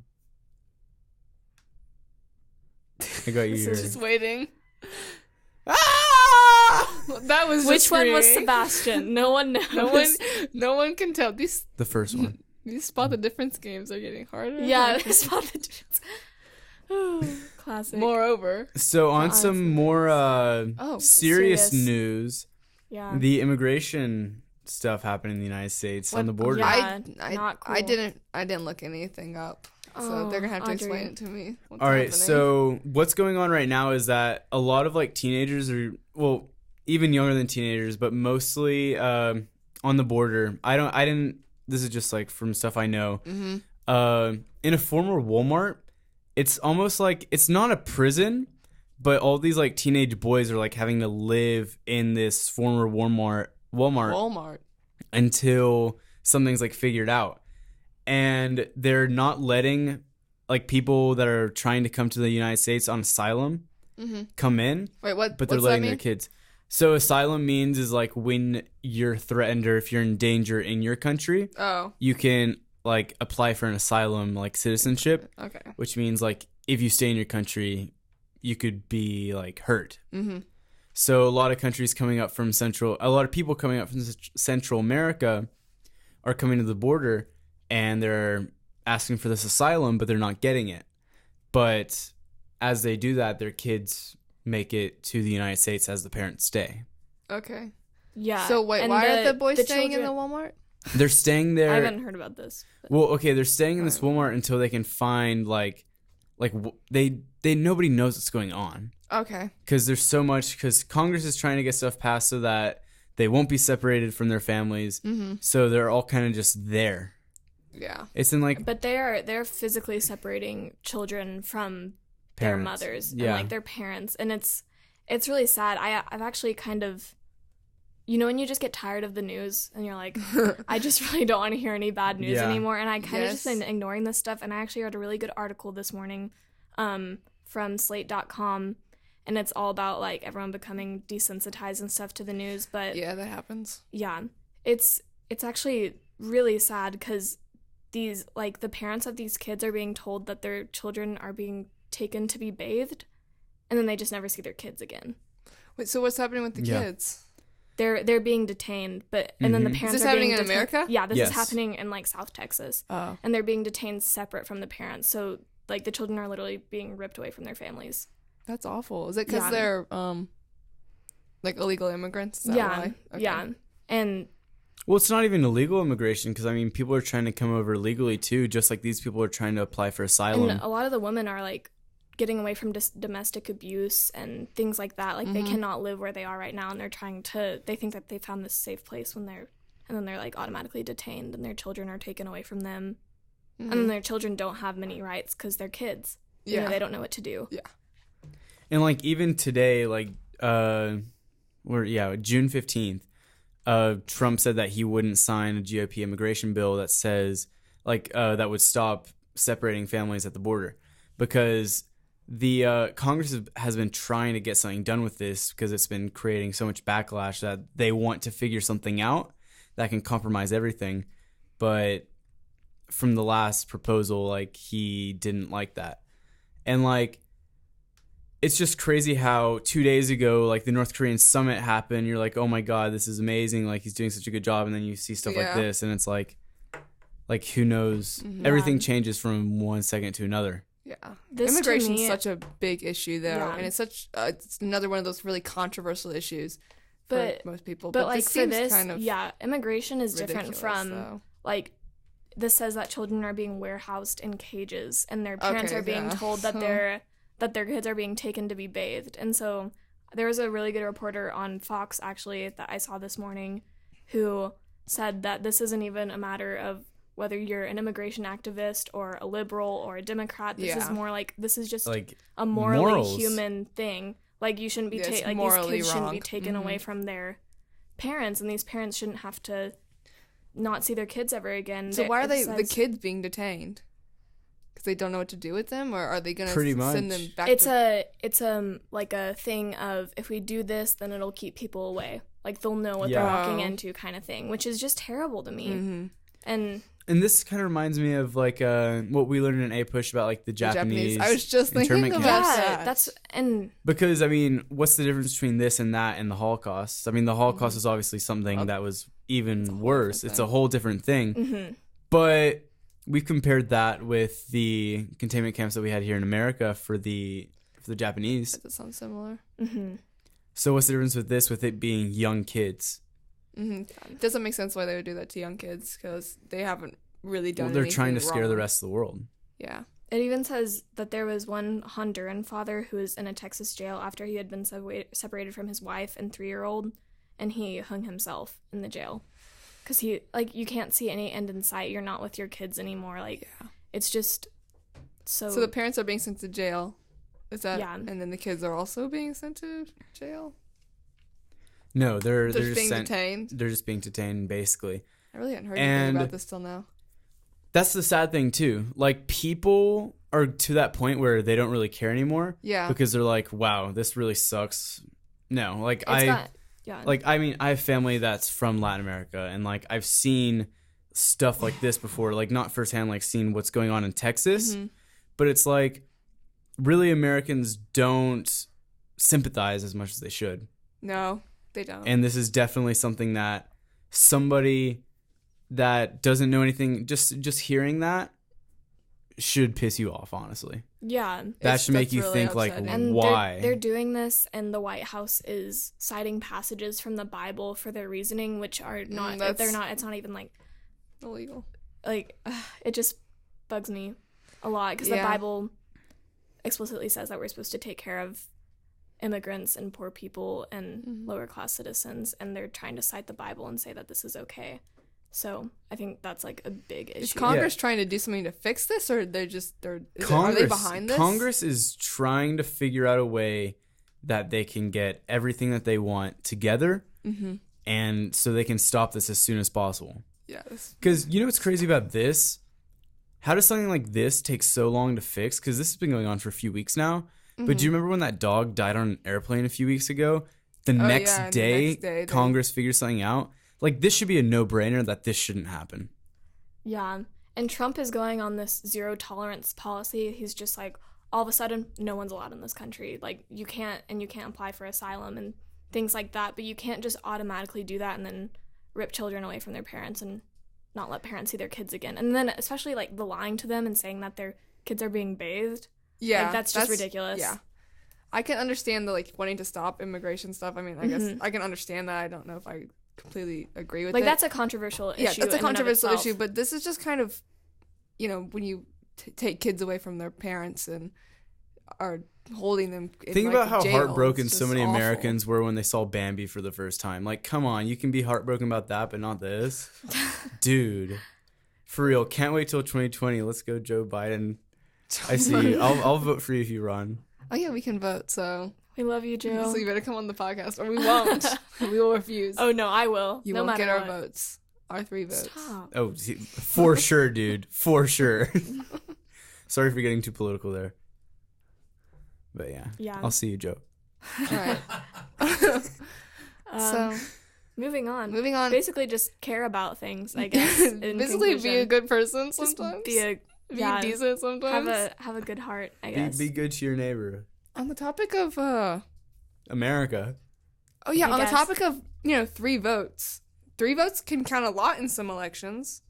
I got you here. Just waiting. Ah! That was Which just one was screaming. Sebastian? No one knows. No one can tell. These The first one. spot the difference games are getting harder. and Yeah, harder. that's about the difference. Oh, classic. Moreover, So on Honestly, some more serious serious. news, Yeah. the immigration stuff happening in the United States on the border. Yeah. I not cool. I didn't look anything up, so Oh, they're gonna have to Audrey. explain it to me. What's All right, happening. so what's going on right now is that a lot of like teenagers are, well, even younger than teenagers, but mostly on the border. This is just like from stuff I know. Mm-hmm. In a former Walmart, it's almost like it's not a prison, but all these like teenage boys are like having to live in this former Walmart until something's like figured out. And they're not letting like people that are trying to come to the United States on asylum come in, Wait, what? but they're what's letting that their mean? kids. So asylum means is like when you're threatened or if you're in danger in your country, Oh, you can like apply for an asylum like citizenship, okay. which means like if you stay in your country, you could be like hurt. Mm-hmm. So a lot of countries coming up from a lot of people coming up from Central America are coming to the border and they're asking for this asylum, but they're not getting it. But as they do that, their kids make it to the United States as the parents stay. Okay. Yeah. So wait, and why are the boys staying in the children- Walmart? They're staying there. I haven't heard about this. but- Well, okay, they're staying in this Walmart until they can find they nobody knows what's going on Okay. because there's so much because Congress is trying to get stuff passed so that they won't be separated from their families. Mm-hmm. So they're all kind of just there. Yeah. It's in like But they're physically separating children from their parents. mothers Yeah. and like their parents, and it's really sad. I've actually kind of, when you just get tired of the news and you're like, I just really don't want to hear any bad news Yeah. anymore, and I kind of just Yes. been ignoring this stuff. And I actually read a really good article this morning from Slate.com, and it's all about like everyone becoming desensitized and stuff to the news. But Yeah, that happens. yeah, it's actually really sad because these like the parents of these kids are being told that their children are being taken to be bathed, and then they just never see their kids again. Wait, so what's happening with the Yeah. kids? They're being detained, but and then the Mhm. parents Is this are being happening in America? Yeah, this Yes. is happening in like South Texas, Oh. and they're being detained separate from the parents. So like the children are literally being ripped away from their families. That's awful. Is it because Yeah. they're like illegal immigrants? Is that Yeah, why? Okay. yeah, and Well, it's not even illegal immigration because I mean people are trying to come over legally too, just like these people are trying to apply for asylum. and a lot of the women are like getting away from domestic abuse and things like that. Like they cannot live where they are right now, and they think that they found this safe place and then they're like automatically detained, and their children are taken away from them, and then their children don't have many rights because they're kids. Yeah. They don't know what to do. Yeah. And like even today, like June 15th, Trump said that he wouldn't sign a GOP immigration bill that says like that would stop separating families at the border because the Congress has been trying to get something done with this because it's been creating so much backlash that they want to figure something out that can compromise everything. But from the last proposal, like he didn't like that. And like it's just crazy how 2 days ago, like the North Korean summit happened. You're like, oh my God, this is amazing. Like he's doing such a good job. And then you see stuff like Yeah. this and it's like who knows? Everything changes from 1 second to another. Yeah. This to Immigration's me- such a big issue, though, Yeah. and it's it's another one of those really controversial issues But- for most people. But like this for seems this, kind of immigration is different ridiculous, from though. like this says that children are being warehoused in cages and their parents Okay, are being yeah. told that their kids are being taken to be bathed. And so there was a really good reporter on Fox actually that I saw this morning who said that this isn't even a matter of whether you're an immigration activist or a liberal or a Democrat. This is Yeah. more like this is just Like a morally morals. human thing. Like you shouldn't be Yeah, it's like these morally kids shouldn't be wrong. taken away from their parents, and these parents shouldn't have to not see their kids ever again. So why are It the says- kids being detained? because they don't know what to do with them, or are they gonna Pretty send much. them back? It's like a thing of, if we do this, then it'll keep people away. Like, they'll know what they're walking into, kind of thing, which is just terrible to me. Mm-hmm. And this kind of reminds me of like what we learned in A Push about like the Japanese. I was just thinking internment about camps. that. Because I mean, what's the difference between this and that and the Holocaust? I mean, the Holocaust is obviously something that was even worse. It's a whole different thing. Mm-hmm. But we've compared that with the containment camps that we had here in America for the Japanese. That does sound similar. Mm-hmm. So what's the difference with this, with it being young kids? Mm-hmm. Doesn't make sense why they would do that to young kids, because they haven't really done. Well, they're trying to anything scare the wrong. rest of the world. Yeah. It even says that there was one Honduran father who was in a Texas jail after he had been separated from his wife and 3-year-old, and he hung himself in the jail. Because he, like, you can't see any end in sight. You're not with your kids anymore. Like, it's just so... So the parents are being sent to jail. Is that... Yeah. And then the kids are also being sent to jail? No, they're They're just being sent, detained? They're just being detained, basically. I really hadn't heard And- anything about this till now. That's the sad thing, too. Like, people are to that point where they don't really care anymore. Yeah. Because they're like, wow, this really sucks. No, like, Yeah. Like, I mean, I have family that's from Latin America, and, like, I've seen stuff like this before. Like, not firsthand, like, seen what's going on in Texas. Mm-hmm. But it's like, really, Americans don't sympathize as much as they should. No, they don't. And this is definitely something that somebody that doesn't know anything, just hearing that should piss you off, honestly. Yeah. That should make that's you really think, like, upsetting. And why? they're doing this, and the White House is citing passages from the Bible for their reasoning, which are not, it's not even, like, illegal. Like, it just bugs me a lot, because the Bible explicitly says that we're supposed to take care of immigrants and poor people and lower class citizens, and they're trying to cite the Bible and say that this is okay. So I think that's like a big issue. Is Congress trying to do something to fix this, or are they behind this? Congress is trying to figure out a way that they can get everything that they want together, and so they can stop this as soon as possible. Yes. Because you know what's crazy about this? How does something like this take so long to fix? Because this has been going on for a few weeks now. But do you remember when that dog died on an airplane a few weeks ago? The next day, Congress figured something out. Like, this should be a no-brainer that this shouldn't happen. Yeah. And Trump is going on this zero tolerance policy. He's just like, all of a sudden, no one's allowed in this country. Like, you can't apply for asylum and things like that. But you can't just automatically do that and then rip children away from their parents and not let parents see their kids again. And then especially, like, the lying to them and saying that their kids are being bathed. Yeah. Like, that's just ridiculous. Yeah. I can understand the, like, wanting to stop immigration stuff. I mean, I guess I can understand that. I don't know if I completely agree with it. Like, that's a controversial issue. Yeah, that's a controversial issue. issue, but this is just kind of, you know, when you take kids away from their parents and are holding them in, Think like, about how jail. heartbroken It's so just many awful. Americans were when they saw Bambi for the first time. Like, come on, you can be heartbroken about that, but not this. Dude, for real, can't wait till 2020. Let's go Joe Biden. I see you. I'll vote for you if you run. Oh yeah, we can vote, so We love you, Joe. you better come on the podcast, or we won't. We will refuse. Oh, no, I will. You no won't matter get our what. votes. Our 3 votes. Stop. Oh, for sure, dude. For sure. Sorry for getting too political there. But yeah. I'll see you, Joe. All right. So, Moving on. Basically, just care about things, I guess. in basically be a conclusion. good person Just sometimes. Be decent sometimes. Have a good heart, I guess. Be good to your neighbor. On the topic of America. oh yeah, I on guess. the topic of 3 votes. 3 votes can count a lot in some elections,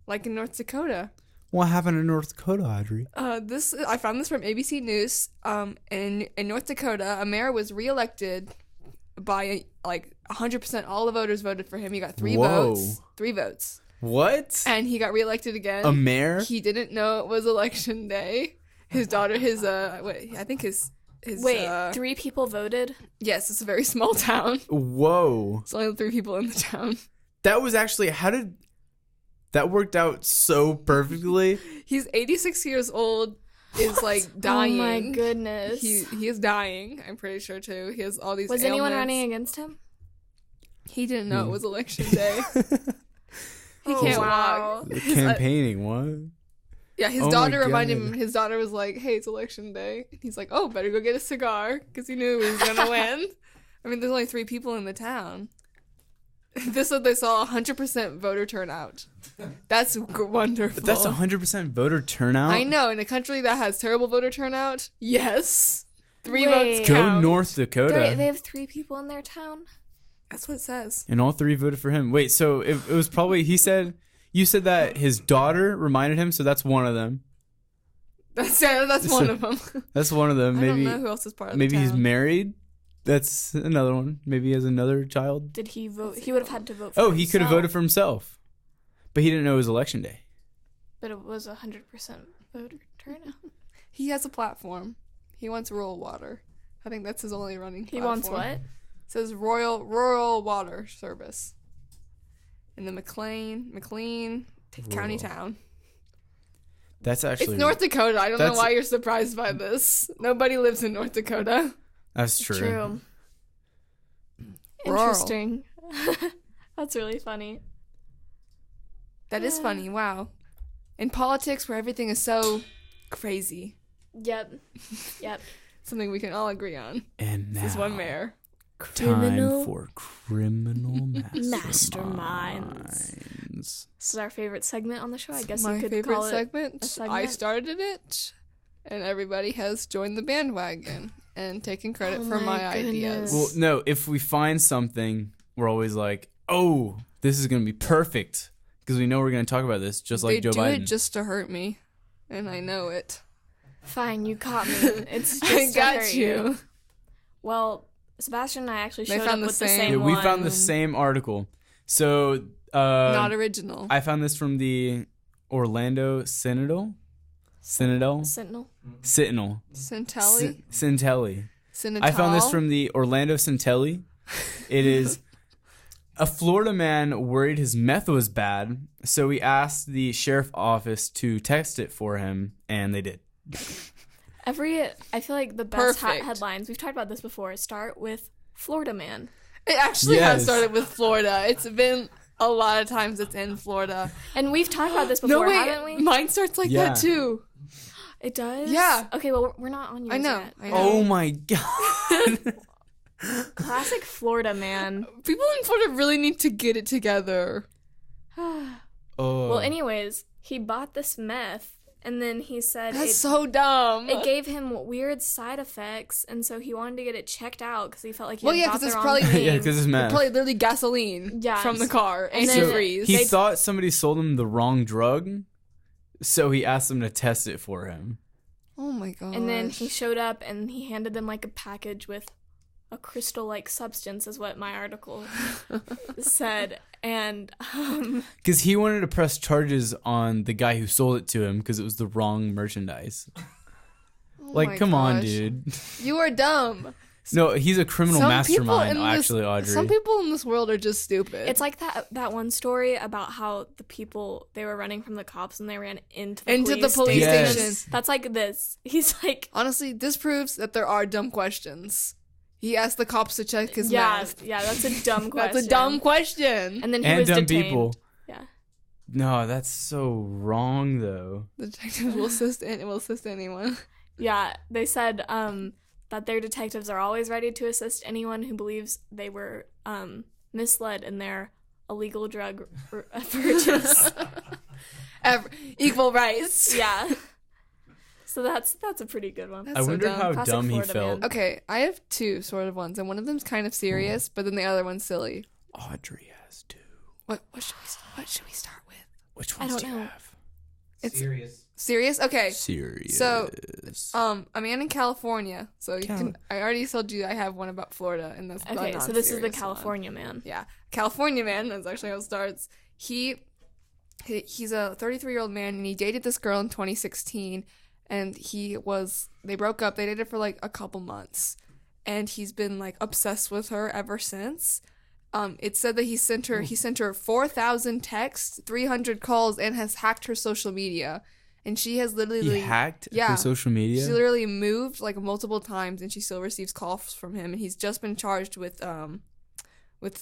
like in North Dakota. What happened in North Dakota, Audrey? I found this from ABC News. In North Dakota, a mayor was reelected by like 100%. All the voters voted for him. He got 3 votes. 3 votes. What? And he got reelected again. A mayor? He didn't know it was election day. His daughter, I think his. Wait, 3 people voted? Yes, it's a very small town. Whoa. It's only 3 people in the town. That was actually, that worked out so perfectly. He's 86 years old, is like dying. Oh my goodness. He is dying, I'm pretty sure too. He has all these Was ailments. anyone running against him? He didn't know it was election day. He can't walk. Campaigning, what? Yeah, his Oh my daughter reminded God. him. His daughter was like, "Hey, it's election day." And he's like, "Oh, better go get a cigar," because he knew he was gonna win. I mean, there's only 3 people in the town. This said they saw 100% voter turnout. That's wonderful. But that's 100% voter turnout. I know, in a country that has terrible voter turnout, yes. 3 Wait. votes Go count. North Dakota. They have 3 people in their town? That's what it says. And all 3 voted for him. Wait, so it was probably, you said that his daughter reminded him, so that's one of them. That's one of them. That's one of them. I don't Maybe know who else is part of maybe the he's town. married. That's another one. Maybe he has another child. Did he vote? He would have had to vote for Oh, he could have himself, voted for himself. But he didn't know it was election day. But it was 100% voter turnout. He has a platform. He wants rural water. I think that's his only running He platform. wants what? It says rural water service. In the McLean County Rural. town. That's actually It's North Dakota. I don't know that's- why you're surprised by this. Nobody lives in North Dakota. That's true. True. Rural. Interesting. That's really funny. That is funny. Wow. In politics, where everything is so crazy, Yep. Yep. something we can all agree on. And now This is one mayor. time for criminal Masterminds. masterminds. This is our favorite segment on the show. I guess My you could favorite call it segment. a segment. I started it, and everybody has joined the bandwagon and taken credit Oh for my my ideas. goodness. Well, no, if we find something, we're always like, oh, this is going to be perfect. Because we know we're going to talk about this, just like they Joe do Biden. it just to hurt me, and I know it. Fine, you caught me. It's just I to got hurt you. Well, Sebastian and I actually They showed up found the with the same- same Yeah, one. we found the same article. So, Not original. I found this from the Orlando Sentinel. Sentinel. Sentinel. Centelli? Centelli. Cinetal? I found this from the Orlando Centelli. It is a Florida man worried his meth was bad, so he asked the sheriff office to test it for him, and they did. I feel like the best Perfect. headlines, we've talked about this before, start with Florida man. It actually Yes. has started with Florida. It's been a lot of times it's in Florida. And we've talked about this before, No, haven't we? wait. Mine starts like Yeah. that too. It does? Yeah. Okay, well, we're not on yours I know. yet. I know. Oh my god. Classic Florida man. People in Florida really need to get it together. Oh. Well, anyways, he bought this meth, and then he said That's so dumb. it gave him weird side effects, and so he wanted to get it checked out because he felt like he Well, had yeah, bought 'cause the it's wrong probably- thing. yeah, because it's meth. Probably literally gasoline Yeah. from the car and And then antifreeze. He thought somebody sold him the wrong drug, so he asked them to test it for him. Oh my god. And then he showed up and he handed them like a package with a crystal-like substance, is what my article said. And Because he wanted to press charges on the guy who sold it to him because it was the wrong merchandise. Oh Like, my come on, gosh. dude. You are dumb. No, he's a criminal Some people mastermind, in this- actually, Audrey. Some people in this world are just stupid. it's like that one story about how the people, they were running from the cops and they ran into the Into police the police Yes. station. That's like this. He's like, Honestly, this proves that there are dumb questions. He asked the cops to check his yeah, meth. yeah, that's a dumb question. That's a dumb question. And then he and was dumb detained. people. Yeah. No, that's so wrong, though. The detectives will assist anyone. Yeah, they said that their detectives are always ready to assist anyone who believes they were misled in their illegal drug purchase. Equal rights. Yeah. So that's a pretty good one. That's I so wonder dumb. how Classic dumb he Florida felt. man. Okay, I have 2 sort of ones, and one of them's kind of serious, but then the other one's silly. Audrey has 2. What should we start with? Which I ones don't do you know. have? It's Serious. serious. Okay, Serious. So, a man in California. So you can. I already told you I have one about Florida, and that's the Okay, so this is the non-serious one. California man. Yeah, California man. That's actually how it starts. He's a 33-year-old man, and he dated this girl in 2016, and they broke up. They dated for like a couple months, and he's been like obsessed with her ever since. It said that he sent her 4,000 texts, 300 calls, and has hacked her social media. And she has literally he hacked yeah. her social media? She literally moved like multiple times, and she still receives calls from him. And he's just been charged with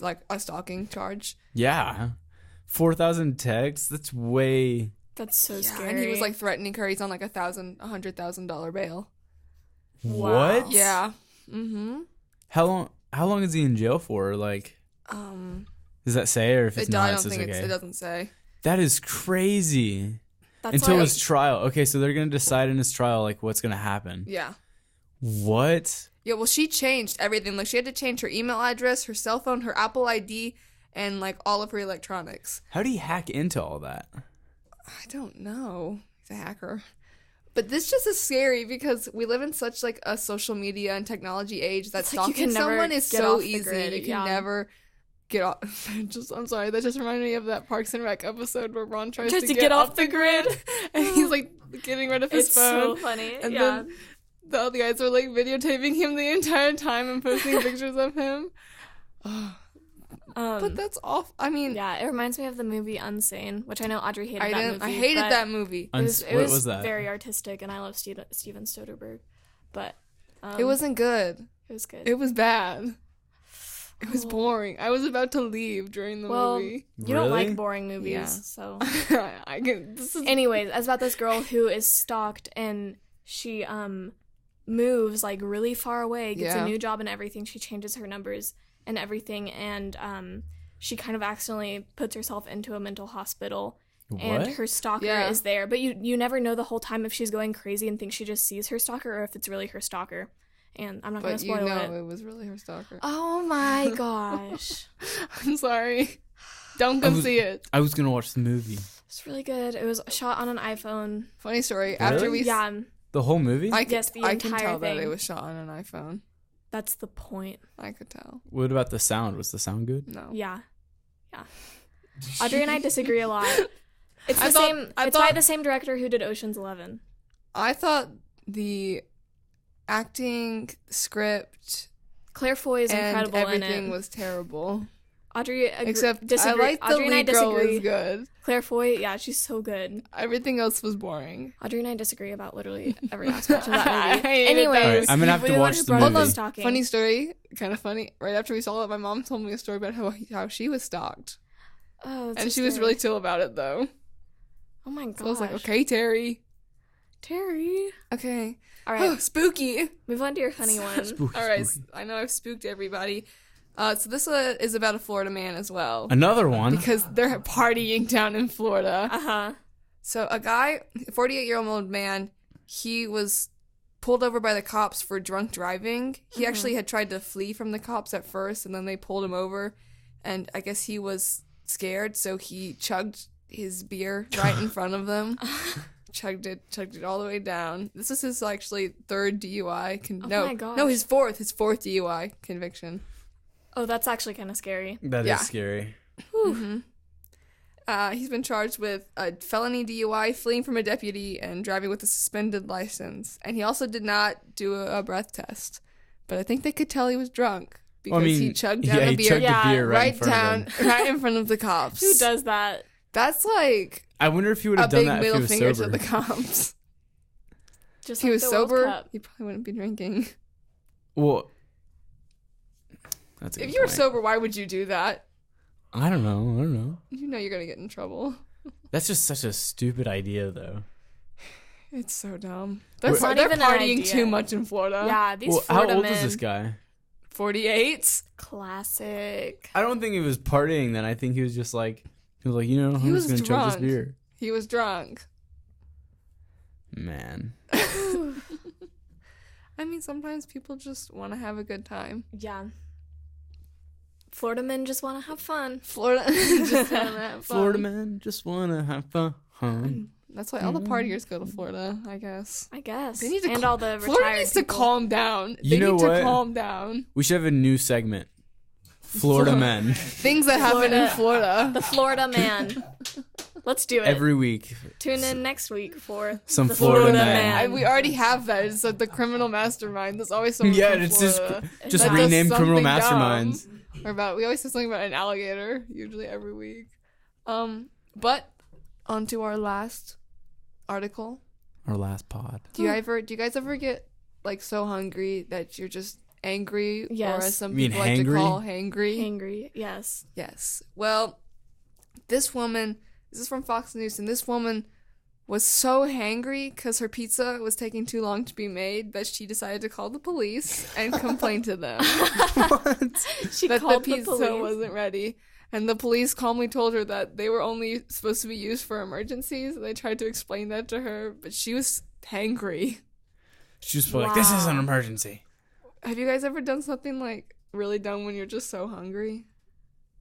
like a stalking charge. Yeah. 4,000 texts? That's way That's so scary. And he was like threatening her. He's on like $100,000 bail. What? Yeah. Mm-hmm. How long is he in jail for? Like, does that say, or if it's not, I it's don't just think okay? it doesn't say. That is crazy. That's Until why- his trial. Okay, so they're gonna decide in his trial like what's gonna happen. Yeah. What? Yeah, well, she changed everything. Like, she had to change her email address, her cell phone, her Apple ID, and, like, all of her electronics. How do you hack into all that? I don't know. He's a hacker. But this just is scary because we live in such, like, a social media and technology age that It's like you stalking can never someone is get so off the easy. grid, You can yeah. never get off. I'm sorry. That just reminded me of that Parks and Rec episode where Ron tries Tries to to get get off off the the grid. grid. And he's, like, getting rid of his It's phone. so funny. And yeah. then the other guys were, like, videotaping him the entire time and posting pictures of him. But that's awful. I mean, yeah, it reminds me of the movie Unsane, which I know Audrey hated I that didn't. movie. I hated but that movie. What was that? very artistic, and I love Steven Soderbergh. But It wasn't good. it was good. It was bad. It was boring. I was about to leave during the well, movie. you don't Really? like boring movies, Yeah. so. I can. This is. Anyways, as about this girl who is stalked and she moves like really far away, gets Yeah. a new job and everything. She changes her numbers and everything, and she kind of accidentally puts herself into a mental hospital. And What? her stalker Yeah. is there, but you never know the whole time if she's going crazy and thinks she just sees her stalker or if it's really her stalker. And I'm not going But to you spoil know it. it was really her stalker. Oh my gosh. I'm sorry. Don't go see it. I was gonna watch the movie. It's really good. It was shot on an iPhone. Funny story. After we. Yeah, The whole movie? I could, Yes, the I can entire tell that thing. it was shot on an iPhone. that's the point. I could tell. What about the sound? Was the sound good? No. Yeah. Yeah. Audrey and I disagree a lot. It's I the thought- same. I It's by thought- the same director who did Ocean's 11. I thought the acting, script, Claire Foy is and incredible in everything it. was terrible. Audrey Except disagree. I liked the Audrey and I lead girl disagree. was good. Claire Foy, yeah, she's so good. Everything else was boring. Audrey and I disagree about literally every aspect of that I movie. hated Anyways, that Alright, I'm gonna have to the one watch who the brought up movie. the stalking. Funny story, kind of funny. Right after we saw it, my mom told me a story about how she was stalked, Oh, that's and so she was scary. really chill about it though. Oh my gosh. So I was like, okay, Terry. Terry. Okay. All right, Spooky. move on to your funny one. Spooky, All right. spooky. I know I've spooked everybody. So this is about a Florida man as well. Another one. Because they're partying down in Florida. Uh-huh. So a guy, 48-year-old man, he was pulled over by the cops for drunk driving. He actually had tried to flee from the cops at first, and then they pulled him over. And I guess he was scared, so he chugged his beer right in front of them. chugged it all the way down. This is his actually third DUI. my gosh. No, his fourth DUI conviction. Oh, that's actually kind of scary. That is Yeah. scary. He's been charged with a felony DUI, fleeing from a deputy, and driving with a suspended license. And he also did not do a breath test. But I think they could tell he was drunk because he chugged down the he beer chugged Yeah, the beer right in front down, of him. right in front of the cops. Who does that? That's like I wonder if he would a have done big that if he middle was finger sober. to the cops. Just If he like was the World sober, Cup. he probably wouldn't be drinking. Well, that's a If good you were point. sober, why would you do that? I don't know. You know you're gonna get in trouble. That's just such a stupid idea, though. It's so dumb. It's not They're even an partying idea. too much in Florida. Yeah, these Well, how Florida old men. is this guy? 48. Classic. I don't think he was partying then. I think he was just like, I'm He just was gonna chug this drunk. beer. He was drunk. Man. I mean, sometimes people just want to have a good time. Yeah. Florida men just want to have fun. Florida just wanna have fun. Florida man just wanna have fun. That's why all the partiers go to Florida, I guess. I guess. They need to and cal- all the retired Florida needs to people. calm down. You They know need what? to calm down. We should have a new segment. Florida men. Things that happen in Florida. The Florida man. Let's do it. Every week. Tune in next week for Some the Florida Florida man. man. We already have that. It's like the criminal mastermind. There's always someone Yeah, from it's Florida. just that does rename criminal something masterminds. dumb. We always say something about an alligator, usually every week. But on to our last article. Our last pod. Do you guys ever get like so hungry that you're just angry? Yes. Or as some You mean people like to hangry? call hangry. Angry. Yes. Yes. Well, this is from Fox News, and this woman was so hangry because her pizza was taking too long to be made that she decided to call the police and complain to them She that the called the pizza police. wasn't ready. And the police calmly told her that they were only supposed to be used for emergencies. They tried to explain that to her, but she was hangry. She was like, "This is an Wow. emergency." Have you guys ever done something like really dumb when you're just so hungry?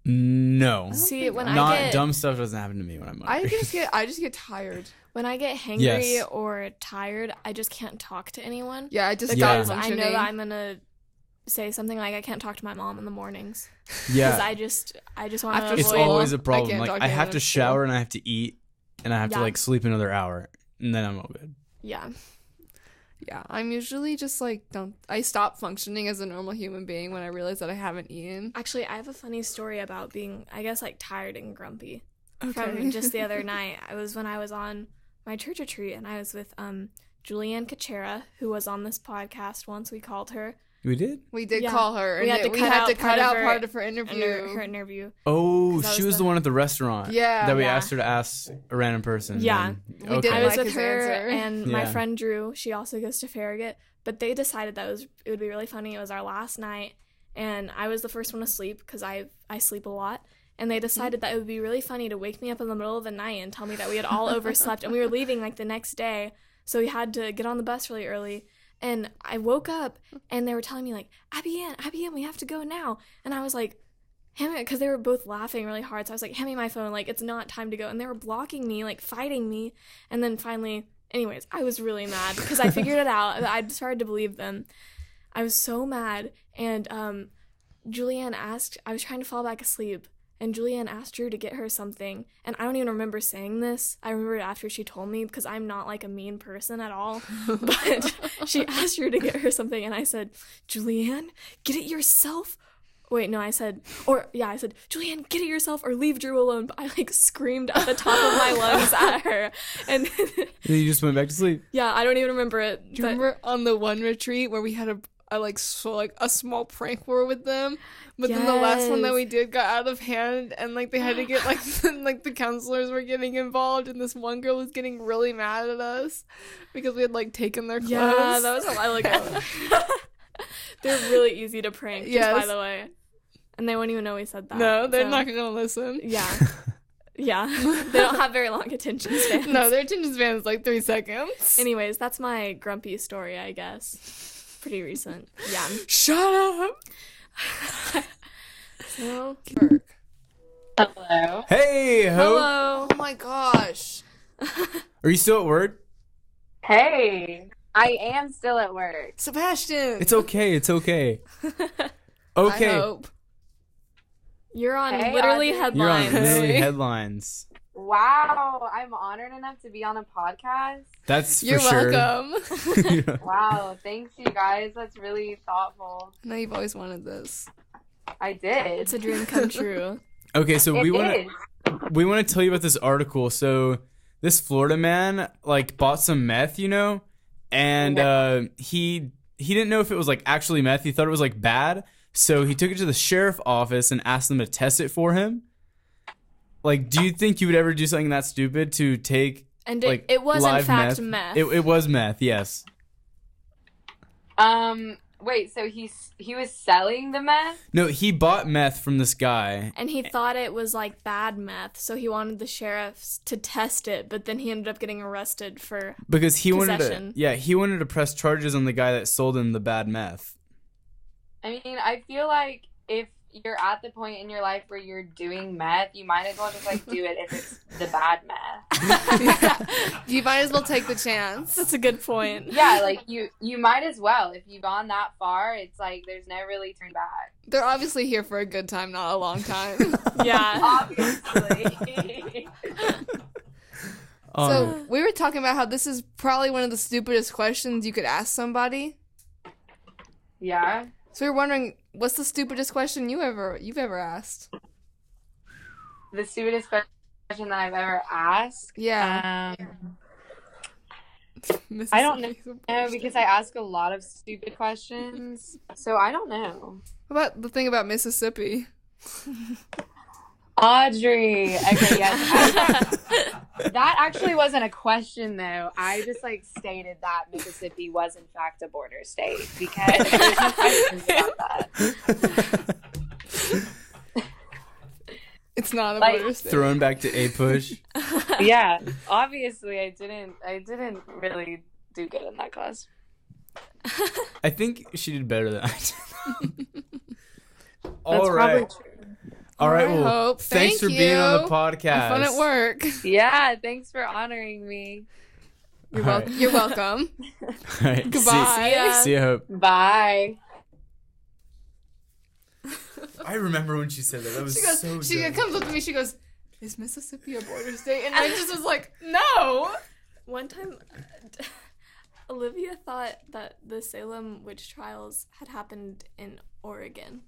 No, See, when not I get dumb stuff doesn't happen to me when I'm hungry. I just get tired. when I get hangry Yes. or tired, I just can't talk to anyone. Yeah, I just Yeah. stop Because I know functioning. that I'm gonna say something like I can't talk to my mom in the mornings. Because Yeah, I just want After to it's avoid. always a I problem. can't Like talk I to have anyone to at school. shower and I have to eat and I have to Yeah. like sleep another hour and then I'm all good. Yeah. Yeah, I'm usually just like I stop functioning as a normal human being when I realize that I haven't eaten. Actually, I have a funny story about being, I guess, like tired and grumpy. Okay. From just the other night. When I was on my church retreat, and I was with Julianne Cachera, who was on this podcast once. We called her We did? We did Yeah. call her, We and had to we cut had out to part cut of out her- part of her in interview. her interview. Oh, 'Cause that she was was the the- one at the restaurant. Yeah. That we Yeah. asked her to ask a random person. Yeah. and- We okay. didn't I was like with his her answer. and my Yeah. friend Drew. She also goes to Farragut, but they decided that it would be really funny. It was our last night, and I was the first one to sleep because I sleep a lot. And they decided that it would be really funny to wake me up in the middle of the night and tell me that we had all overslept and we were leaving like the next day, so we had to get on the bus really early. And I woke up and they were telling me like, Abby Ann, we have to go now. And I was like, hand me, because they were both laughing really hard. So I was like, hand me my phone, like it's not time to go. And they were blocking me, like fighting me. And then finally, anyways, I was really mad because I figured it out. I started to believe them. I was so mad. And Julianne asked, I was trying to fall back asleep. And Julianne asked Drew to get her something. And I don't even remember saying this. I remember it after she told me because I'm not like a mean person at all. But she asked Drew to get her something. And I said, Julianne, get it yourself. Wait, no, I said, Julianne, get it yourself or leave Drew alone. But I like screamed at the top of my lungs at her. And And then you just went back to sleep. yeah, I don't even remember it. Do you remember on the one retreat where we had a small prank war with them? But then the last one that Yes. we did got out of hand, and like they had to get like the counselors were getting involved, and this one girl was getting really mad at us because we had like taken their clothes. Yeah, that was a while ago. They're really easy to prank, just by Yes. the way. And they won't even know we said that. No, they're so- not gonna listen. Yeah. Yeah. They don't have very long attention spans. No, their attention span is like 3 seconds. Anyways, that's my grumpy story, I guess. Pretty recent. Yeah. Shut up. So, Hello. Hey, ho! hello. Oh my gosh. Are you still at work? Hey. I am still at work. Sebastian. It's okay. It's okay. I Okay. hope. You're on Hey, literally Audrey. You're on headlines. literally headlines. Wow. I'm honored enough to be on a podcast. That's You're for sure. welcome. Wow. Thanks, you guys. That's really thoughtful. I know you've always wanted this. I did. It's a dream come true. Okay, so It we want is. to tell you about this article. So this Florida man like bought some meth, and he didn't know if it was like actually meth. He thought it was like bad, so he took it to the sheriff office and asked them to test it for him. Like, do you think you would ever do something that stupid to take And like it was in live fact meth. It was meth, yes. Wait, so he was selling the meth? No, he bought meth from this guy. And he thought it was like bad meth, so he wanted the sheriffs to test it, but then he ended up getting arrested for Because he Possession. he wanted to press charges on the guy that sold him the bad meth. I mean, I feel like if you're at the point in your life where you're doing meth, you might as well just like do it if it's the bad meth. You might as well take the chance. That's a good point. Yeah, like you might as well. If you've gone that far, it's like there's no really turn back. They're obviously here for a good time, not a long time. Yeah. Obviously. So we were talking about how this is probably one of the stupidest questions you could ask somebody. Yeah. So we were wondering, what's the stupidest question you've ever asked? The stupidest question that I've ever asked. Yeah. I don't know because I ask a lot of stupid questions. So I don't know. What about the thing about Mississippi? Audrey. Okay, yes. That actually wasn't a question, though. I just like stated that Mississippi was in fact a border state because there's no questions about that. It's not a Like, border state. Thrown back to A push. Yeah, obviously I didn't really do good in that class. I think she did better than I did. That's All probably right. true. All right. I Well, hope. thanks for Thank being on the you. podcast. Have fun at work. Yeah, thanks for honoring me. You're, All right. You're welcome. All right. Goodbye. See ya, Hope. Bye. I remember when she said that. That was She dumb. comes up to me. She goes, "Is Mississippi a border state?" And I just was like, "No." One time, Olivia thought that the Salem witch trials had happened in Oregon.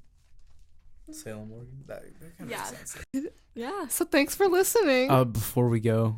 Salem, Oregon. That kind Yeah. of makes sense. Yeah. So thanks for listening. Before we go,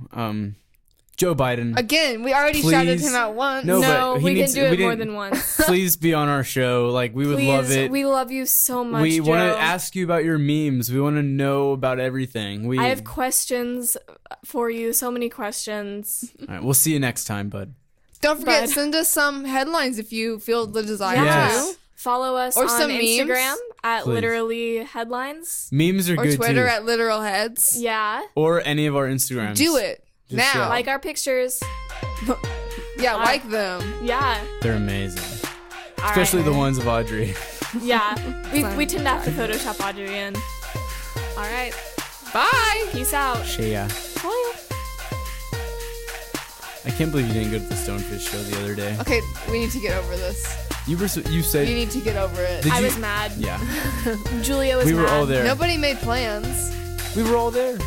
Joe Biden, Again, we already Please. shouted him out once. No, No, but he we needs- can do we it more didn't- than once. please be on our show. Like, we would Please, love it. we love you so much, We want Joe. to ask you about your memes. We want to know about everything. I have questions for you. So many questions. All right, we'll see you next time, bud. Don't forget, Bud. send us some headlines if you feel the desire Yes. to. Follow us Or on some memes. Instagram at Please. literally headlines. Memes are Or good Twitter too. at Literal Heads. Yeah. Or any of our Instagrams. Do it Just, now. Like our pictures. Yeah, like them. Yeah. They're amazing. All Especially right. the ones of Audrey. Yeah. We Fine. tend to have to Photoshop Audrey in. All right. Bye. Peace out. Shea. Bye. I can't believe you didn't go to the Stonefish show the other day. Okay, we need to get over this. You said You need to get over it. Did I you- was mad. yeah. Julia was We mad. were all there. Nobody made plans. We were all there.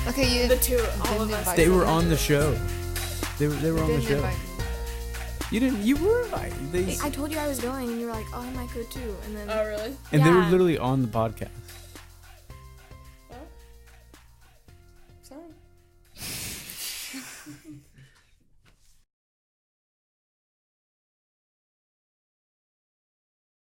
Okay, you The two, all of didn't us. invite They me. were on the show. They were on the Didn't show. invite me. You didn't. You were invited. They, I told you I was going, and you were like, "Oh, I might go too." And then really? and they were yeah. literally on the podcast. Sorry.